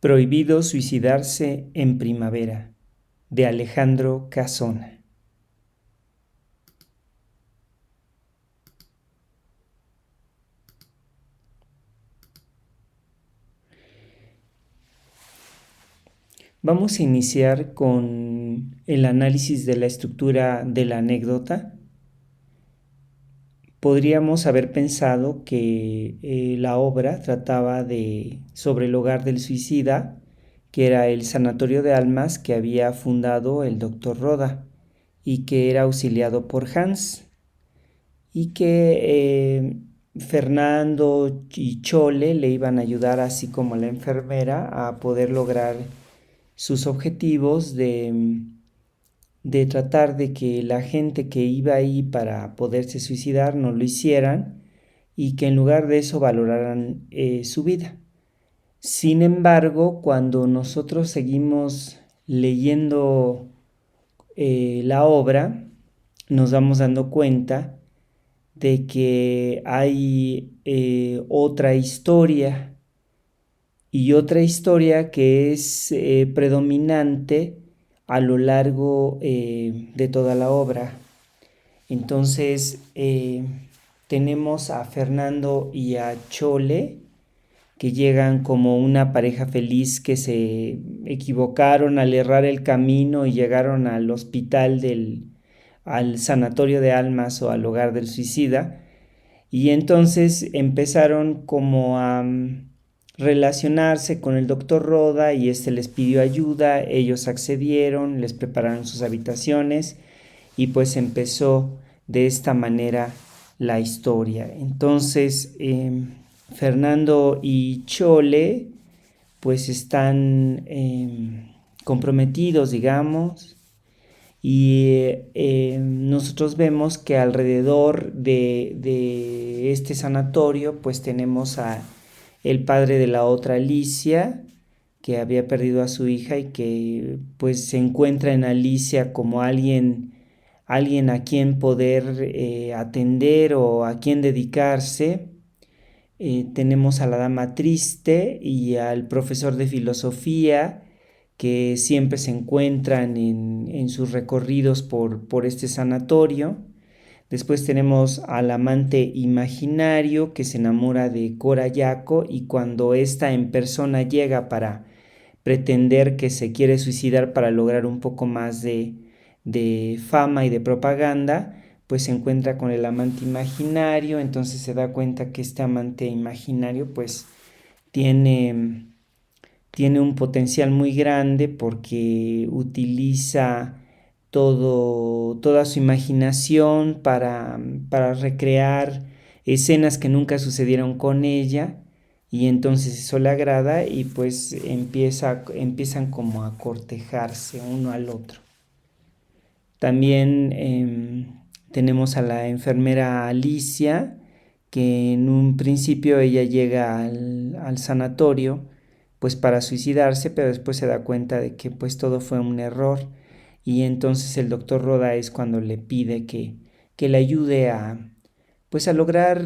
Prohibido suicidarse en primavera, de Alejandro Casona. Vamos a iniciar con el análisis de la estructura de la anécdota. Podríamos haber pensado que la obra trataba sobre el hogar del suicida, que era el sanatorio de almas que había fundado el doctor Roda y que era auxiliado por Hans, y que Fernando y Chole le iban a ayudar, así como la enfermera, a poder lograr sus objetivos de tratar de que la gente que iba ahí para poderse suicidar no lo hicieran y que en lugar de eso valoraran su vida. Sin embargo, cuando nosotros seguimos leyendo la obra, nos vamos dando cuenta de que hay otra historia, y otra historia que es predominante a lo largo de toda la obra. Entonces tenemos a Fernando y a Chole, que llegan como una pareja feliz que se equivocaron al errar el camino y llegaron al hospital al sanatorio de almas o al hogar del suicida. Y entonces empezaron como a relacionarse con el doctor Roda y este les pidió ayuda, ellos accedieron, les prepararon sus habitaciones y pues empezó de esta manera la historia. Entonces Fernando y Chole pues están comprometidos, digamos, y nosotros vemos que alrededor de este sanatorio pues tenemos a el padre de la otra Alicia, que había perdido a su hija y que pues se encuentra en Alicia como alguien a quien poder atender o a quien dedicarse. Tenemos a la dama triste y al profesor de filosofía, que siempre se encuentran en sus recorridos por este sanatorio. Después tenemos al amante imaginario que se enamora de Cora Yaco, y cuando ésta en persona llega para pretender que se quiere suicidar para lograr un poco más de fama y de propaganda, pues se encuentra con el amante imaginario. Entonces se da cuenta que este amante imaginario pues tiene un potencial muy grande porque utiliza toda su imaginación para recrear escenas que nunca sucedieron con ella, y entonces eso le agrada y pues empiezan como a cortejarse uno al otro. También tenemos a la enfermera Alicia, que en un principio ella llega al sanatorio pues para suicidarse, pero después se da cuenta de que pues todo fue un error, y entonces el doctor Roda es cuando le pide que le ayude pues a lograr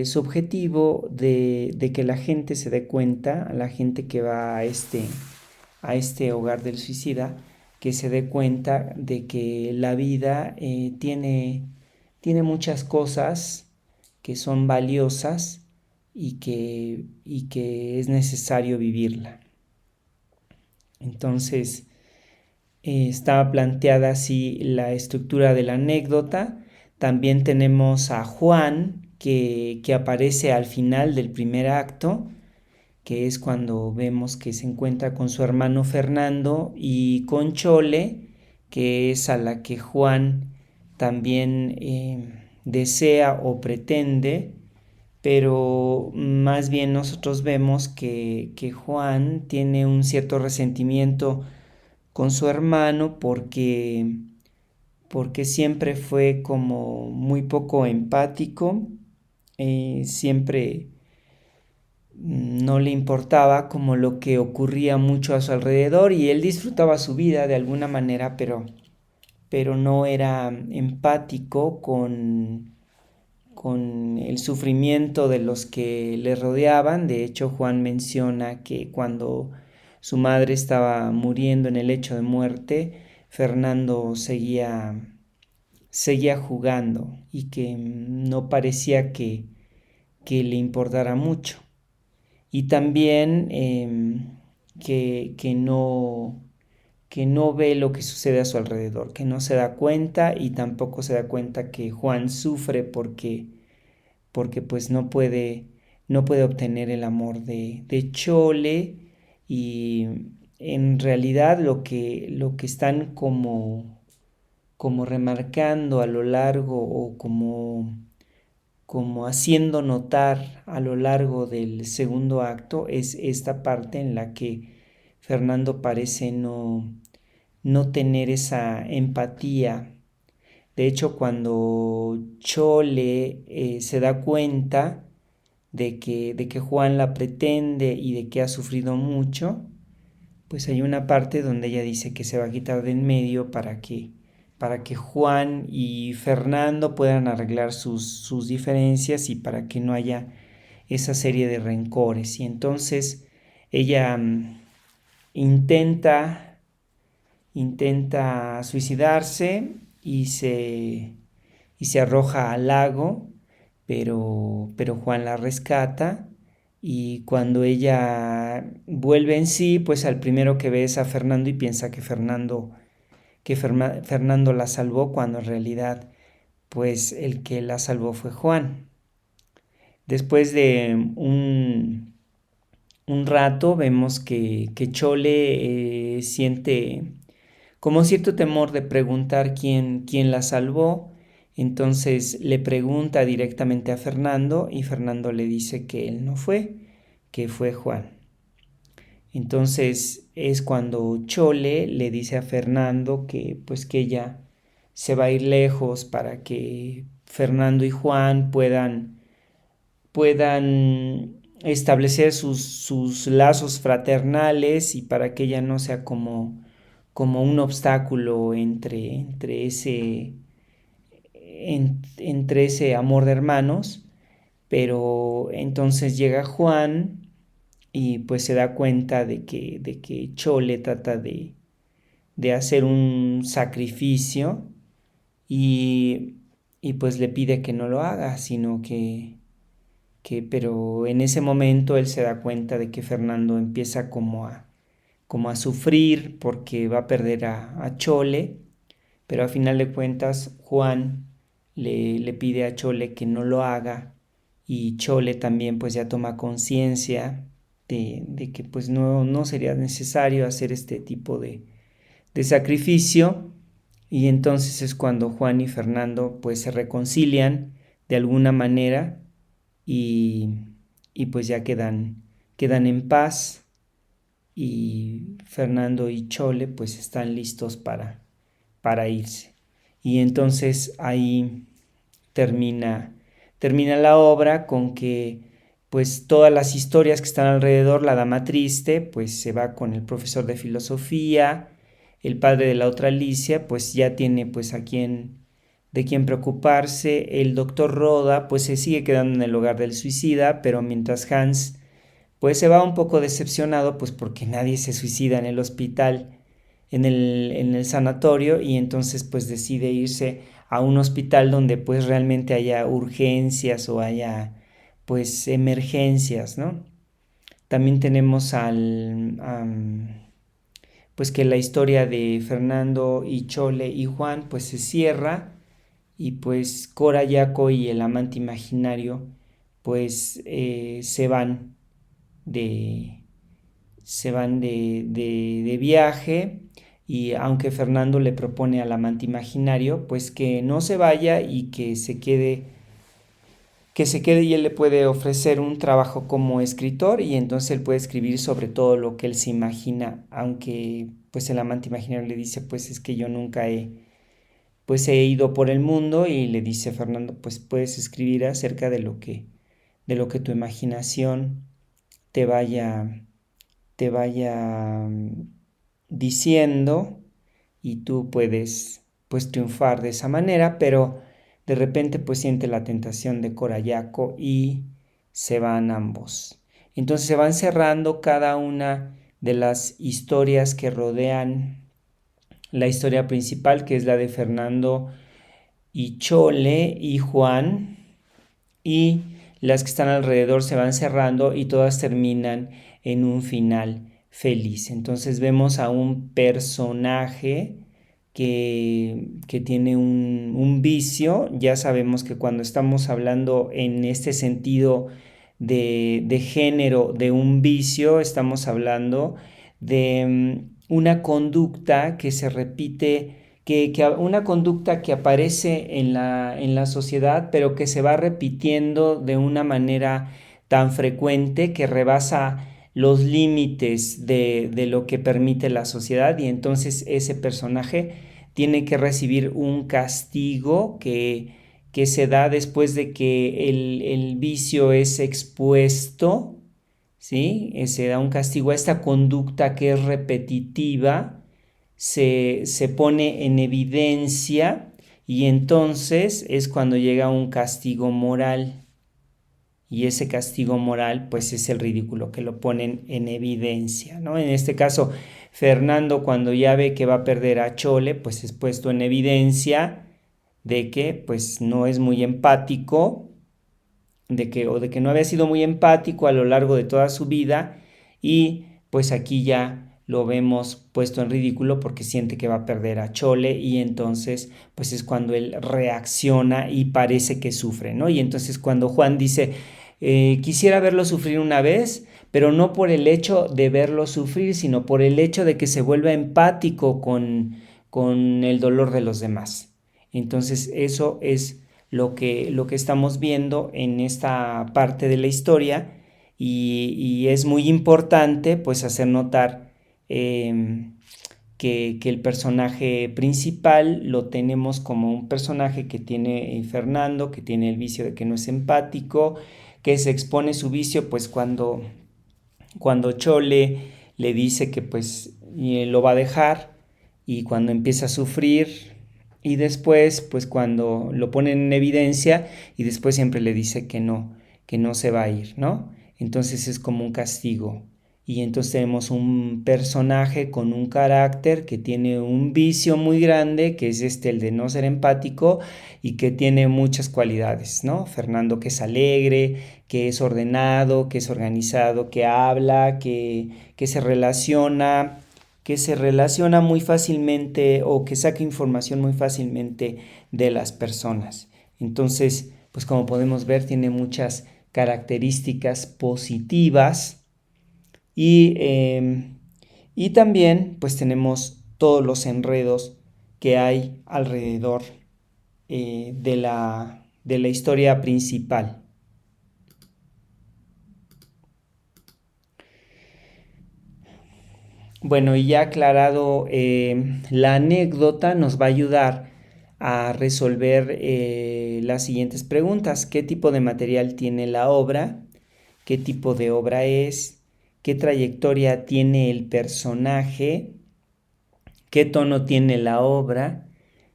su objetivo de que la gente se dé cuenta, a la gente que va a este hogar del suicida, que se dé cuenta de que la vida tiene muchas cosas que son valiosas y que es necesario vivirla. Entonces, estaba planteada así la estructura de la anécdota. También tenemos a Juan, que aparece al final del primer acto, que es cuando vemos que se encuentra con su hermano Fernando y con Chole, que es a la que Juan también desea o pretende, pero más bien nosotros vemos que Juan tiene un cierto resentimiento con su hermano porque siempre fue como muy poco empático, siempre no le importaba como lo que ocurría mucho a su alrededor, y él disfrutaba su vida de alguna manera, pero no era empático con el sufrimiento de los que le rodeaban. De hecho, Juan menciona que cuando su madre estaba muriendo en el lecho de muerte, Fernando seguía jugando y que no parecía que le importara mucho. Y también que no ve lo que sucede a su alrededor, que no se da cuenta y tampoco se da cuenta que Juan sufre porque pues no puede obtener el amor de Chole y en realidad lo que están como remarcando a lo largo o como haciendo notar a lo largo del segundo acto es esta parte en la que Fernando parece no tener esa empatía. De hecho, cuando Chole se da cuenta de que Juan la pretende y de que ha sufrido mucho, pues hay una parte donde ella dice que se va a quitar de en medio para que Juan y Fernando puedan arreglar sus diferencias y para que no haya esa serie de rencores. Y entonces ella intenta, intenta suicidarse y se arroja al lago, pero Juan la rescata y cuando ella vuelve en sí, pues al primero que ve es a Fernando y piensa que Fernando la salvó cuando en realidad pues el que la salvó fue Juan. Después de un rato vemos que Chole siente como cierto temor de preguntar quién la salvó. Entonces le pregunta directamente a Fernando y Fernando le dice que él no fue, que fue Juan. Entonces es cuando Chole le dice a Fernando que pues que ella se va a ir lejos para que Fernando y Juan puedan establecer sus lazos fraternales y para que ella no sea como un obstáculo entre ese amor de hermanos. Pero entonces llega Juan y pues se da cuenta de que Chole trata de hacer un sacrificio y, y pues le pide que no lo haga, sino pero en ese momento él se da cuenta de que Fernando empieza como a sufrir porque va a perder a Chole, pero a final de cuentas Juan le pide a Chole que no lo haga y Chole también pues ya toma conciencia de que pues no sería necesario hacer este tipo de sacrificio y entonces es cuando Juan y Fernando pues se reconcilian de alguna manera y, y pues ya quedan en paz y Fernando y Chole pues están listos para irse. Y entonces ahí termina, termina la obra con que pues todas las historias que están alrededor, la dama triste pues se va con el profesor de filosofía, el padre de la otra Alicia pues ya tiene pues de quien preocuparse, el doctor Roda pues se sigue quedando en el hogar del suicida, pero mientras Hans pues se va un poco decepcionado pues porque nadie se suicida en el hospital, en el sanatorio y entonces pues decide irse a un hospital donde pues realmente haya urgencias o haya pues emergencias, ¿no? También tenemos pues que la historia de Fernando y Chole y Juan pues se cierra y pues Cora Yaco y el amante imaginario pues de, se van de viaje y aunque Fernando le propone al amante imaginario pues que no se vaya y que se quede y él le puede ofrecer un trabajo como escritor y entonces él puede escribir sobre todo lo que él se imagina, aunque pues el amante imaginario le dice pues es que yo nunca he ido por el mundo y le dice Fernando pues puedes escribir acerca de lo que tu imaginación te vaya diciendo y tú puedes pues triunfar de esa manera, pero de repente pues siente la tentación de Corayaco y se van ambos. Entonces se van cerrando cada una de las historias que rodean la historia principal, que es la de Fernando y Chole y Juan, y las que están alrededor se van cerrando y todas terminan en un final feliz. Entonces vemos a un personaje que tiene un vicio. Ya sabemos que cuando estamos hablando en este sentido de género, de un vicio, estamos hablando de una conducta que se repite, una conducta que aparece en la sociedad, pero que se va repitiendo de una manera tan frecuente que rebasa los límites de lo que permite la sociedad, y entonces ese personaje tiene que recibir un castigo que se da después de que el vicio es expuesto, ¿sí? Se da un castigo a esta conducta que es repetitiva, se pone en evidencia, y entonces es cuando llega un castigo moral. Y ese castigo moral pues es el ridículo, que lo ponen en evidencia, ¿no? En este caso, Fernando, cuando ya ve que va a perder a Chole, pues es puesto en evidencia de que pues no es muy empático, de que no había sido muy empático a lo largo de toda su vida, y pues aquí ya lo vemos puesto en ridículo porque siente que va a perder a Chole, y entonces pues es cuando él reacciona y parece que sufre, ¿no? Y entonces cuando Juan dice, quisiera verlo sufrir una vez, pero no por el hecho de verlo sufrir, sino por el hecho de que se vuelva empático con el dolor de los demás. Entonces eso es lo que estamos viendo en esta parte de la historia, y es muy importante pues hacer notar que el personaje principal lo tenemos como un personaje que tiene Fernando, que tiene el vicio de que no es empático, que se expone su vicio pues cuando Chole le dice que pues lo va a dejar, y cuando empieza a sufrir, y después pues cuando lo ponen en evidencia, y después siempre le dice que no se va a ir, ¿no? Entonces es como un castigo. Y entonces tenemos un personaje con un carácter que tiene un vicio muy grande, que es el de no ser empático, y que tiene muchas cualidades, ¿no? Fernando, que es alegre, que es ordenado, que es organizado, que habla, que se relaciona muy fácilmente, o que saca información muy fácilmente de las personas. Entonces, pues como podemos ver, tiene muchas características positivas, y, y también pues tenemos todos los enredos que hay alrededor de la historia principal. Bueno, y ya aclarado la anécdota, nos va a ayudar a resolver las siguientes preguntas. ¿Qué tipo de material tiene la obra? ¿Qué tipo de obra es? ¿Qué trayectoria tiene el personaje? ¿Qué tono tiene la obra?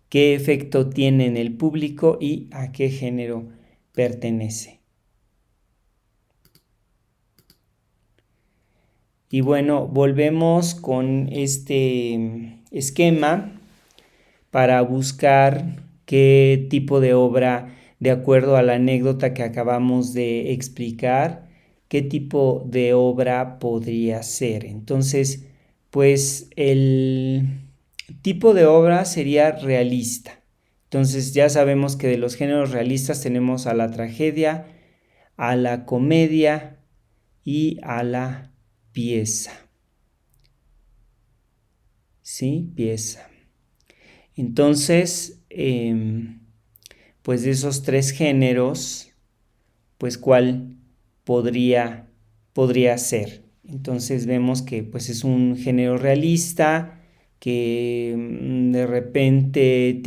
¿Qué efecto tiene en el público? ¿Y a qué género pertenece? Y bueno, volvemos con este esquema para buscar qué tipo de obra, de acuerdo a la anécdota que acabamos de explicar, qué tipo de obra podría ser. Entonces, pues el tipo de obra sería realista. Entonces ya sabemos que de los géneros realistas tenemos a la tragedia, a la comedia y a la pieza. ¿Sí? Pieza. Entonces, pues de esos tres géneros, pues cuál podría, podría ser. Entonces vemos que pues es un género realista, que de repente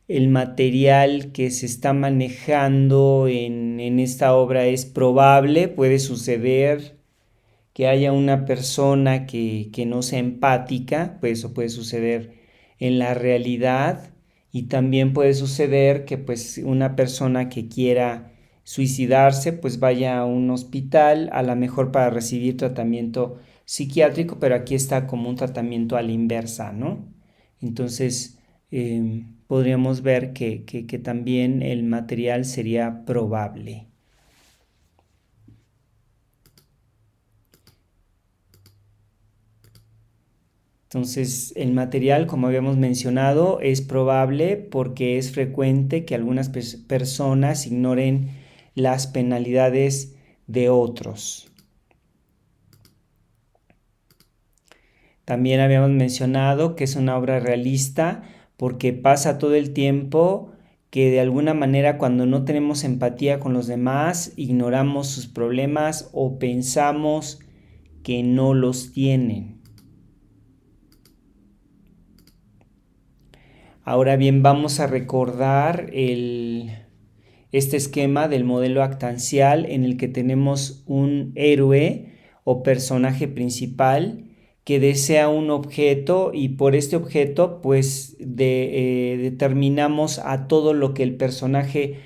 el material que se está manejando en esta obra es probable, puede suceder que haya una persona que no sea empática, pues eso puede suceder en la realidad, y también puede suceder que pues una persona que quiera suicidarse, pues vaya a un hospital, a lo mejor para recibir tratamiento psiquiátrico, pero aquí está como un tratamiento a la inversa, ¿no? Entonces, podríamos ver que también el material sería probable. Entonces, el material, como habíamos mencionado, es probable porque es frecuente que algunas personas ignoren las penalidades de otros. También habíamos mencionado que es una obra realista porque pasa todo el tiempo que de alguna manera cuando no tenemos empatía con los demás, ignoramos sus problemas o pensamos que no los tienen. Ahora bien, vamos a recordar este esquema del modelo actancial en el que tenemos un héroe o personaje principal que desea un objeto y por este objeto pues determinamos a todo lo que el personaje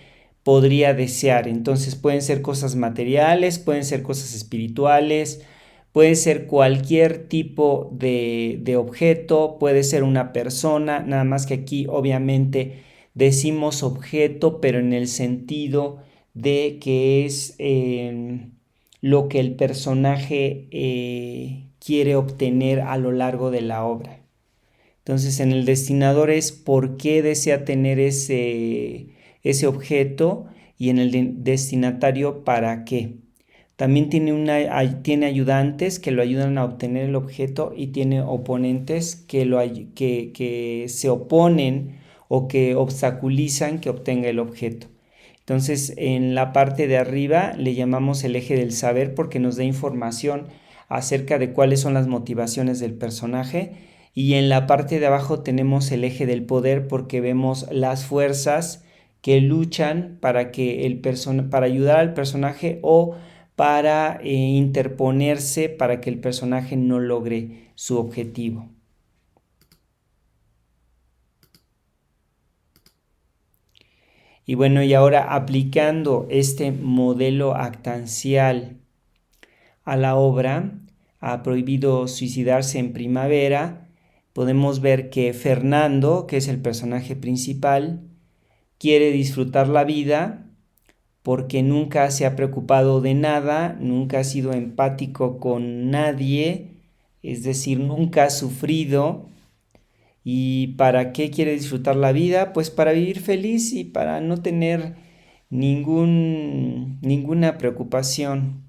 podría desear. Entonces pueden ser cosas materiales, pueden ser cosas espirituales, puede ser cualquier tipo de objeto, puede ser una persona, nada más que aquí obviamente decimos objeto, pero en el sentido de que es lo que el personaje quiere obtener a lo largo de la obra. Entonces en el destinador es por qué desea tener ese objeto y en el destinatario para qué. También tiene ayudantes que lo ayudan a obtener el objeto y tiene oponentes que se oponen o que obstaculizan que obtenga el objeto. Entonces, en la parte de arriba le llamamos el eje del saber porque nos da información acerca de cuáles son las motivaciones del personaje. Y en la parte de abajo tenemos el eje del poder porque vemos las fuerzas que luchan para ayudar al personaje o para interponerse para que el personaje no logre su objetivo. Y bueno, y ahora aplicando este modelo actancial a la obra, ha prohibido suicidarse en primavera, podemos ver que Fernando, que es el personaje principal, quiere disfrutar la vida porque nunca se ha preocupado de nada, nunca ha sido empático con nadie, es decir, nunca ha sufrido. ¿Y para qué quiere disfrutar la vida? Pues para vivir feliz y para no tener ninguna preocupación.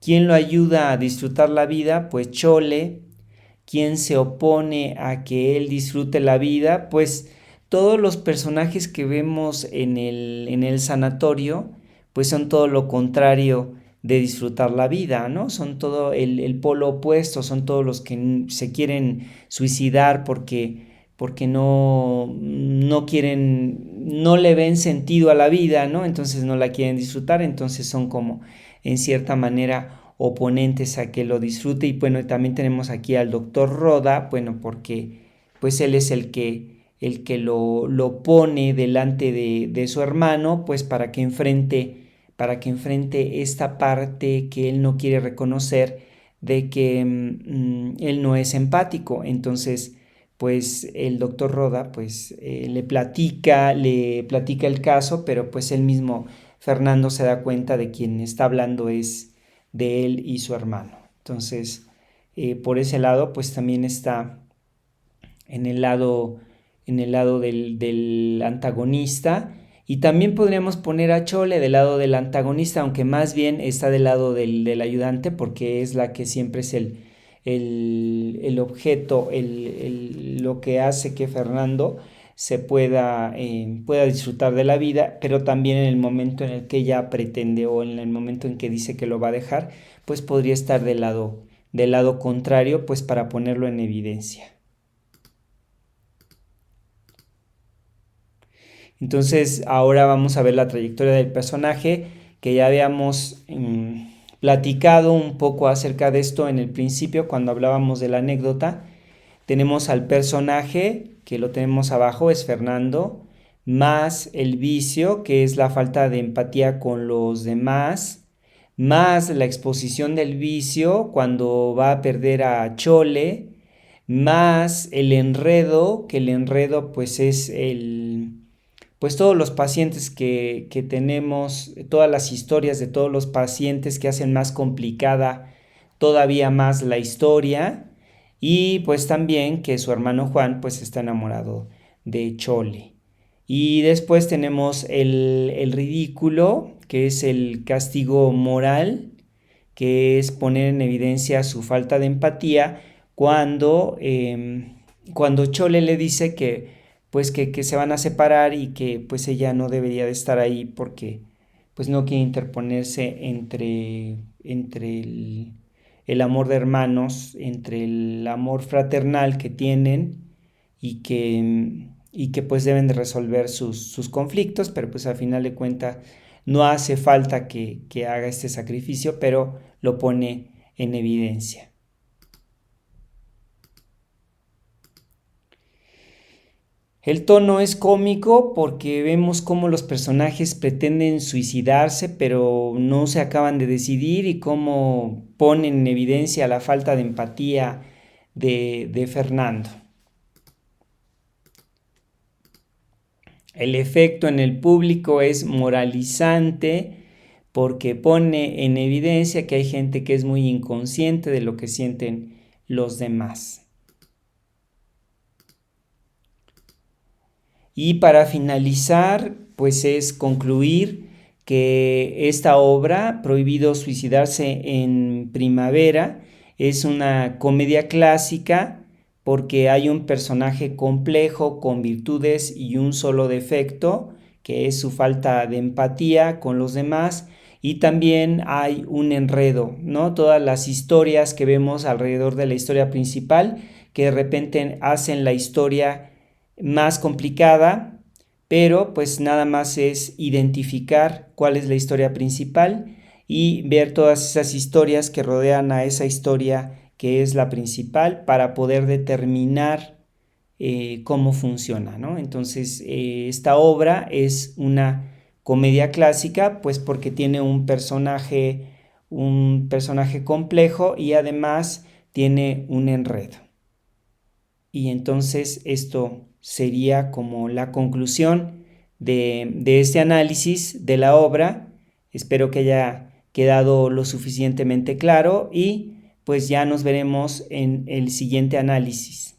¿Quién lo ayuda a disfrutar la vida? Pues Chole. ¿Quién se opone a que él disfrute la vida? Pues todos los personajes que vemos en el sanatorio, pues son todo lo contrario de disfrutar la vida, ¿no? Son todo el polo opuesto, son todos los que se quieren suicidar porque no quieren, no le ven sentido a la vida, ¿no? Entonces no la quieren disfrutar, entonces son como en cierta manera oponentes a que lo disfrute. Y bueno, también tenemos aquí al doctor Roda, bueno, porque pues él es el que lo pone delante de su hermano, pues para que enfrente esta parte que él no quiere reconocer de que él no es empático. Entonces, pues el doctor Roda, pues le platica el caso, pero pues él mismo, Fernando, se da cuenta de quien está hablando es de él y su hermano. Entonces, por ese lado, pues también está en el lado, del antagonista. Y también podríamos poner a Chole del lado del antagonista, aunque más bien está del lado del ayudante, porque es la que siempre es el objeto, lo que hace que Fernando pueda disfrutar de la vida, pero también en el momento en el que ella pretende o en el momento en que dice que lo va a dejar, pues podría estar del lado contrario, pues para ponerlo en evidencia. Entonces ahora vamos a ver la trayectoria del personaje que ya habíamos platicado un poco acerca de esto en el principio cuando hablábamos de la anécdota. Tenemos al personaje que lo tenemos abajo, es Fernando, más el vicio, que es la falta de empatía con los demás, más la exposición del vicio cuando va a perder a Chole, más el enredo, que el enredo pues es pues todos los pacientes que tenemos, todas las historias de todos los pacientes que hacen más complicada todavía más la historia, y pues también que su hermano Juan pues está enamorado de Chole. Y después tenemos el ridículo, que es el castigo moral, que es poner en evidencia su falta de empatía cuando Chole le dice que pues que se van a separar y que pues ella no debería de estar ahí porque pues no quiere interponerse entre el amor de hermanos, entre el amor fraternal que tienen y que pues deben de resolver sus conflictos, pero pues al final de cuentas no hace falta que haga este sacrificio, pero lo pone en evidencia. El tono es cómico porque vemos cómo los personajes pretenden suicidarse, pero no se acaban de decidir, y cómo ponen en evidencia la falta de empatía de Fernando. El efecto en el público es moralizante porque pone en evidencia que hay gente que es muy inconsciente de lo que sienten los demás. Y para finalizar, pues es concluir que esta obra, Prohibido suicidarse en primavera, es una comedia clásica porque hay un personaje complejo con virtudes y un solo defecto, que es su falta de empatía con los demás, y también hay un enredo, ¿no? Todas las historias que vemos alrededor de la historia principal, que de repente hacen la historia más complicada, pero pues nada más es identificar cuál es la historia principal y ver todas esas historias que rodean a esa historia que es la principal para poder determinar cómo funciona, ¿no? Entonces, esta obra es una comedia clásica, pues porque tiene un personaje complejo y además tiene un enredo. Y entonces esto sería como la conclusión de este análisis de la obra. Espero que haya quedado lo suficientemente claro y pues ya nos veremos en el siguiente análisis.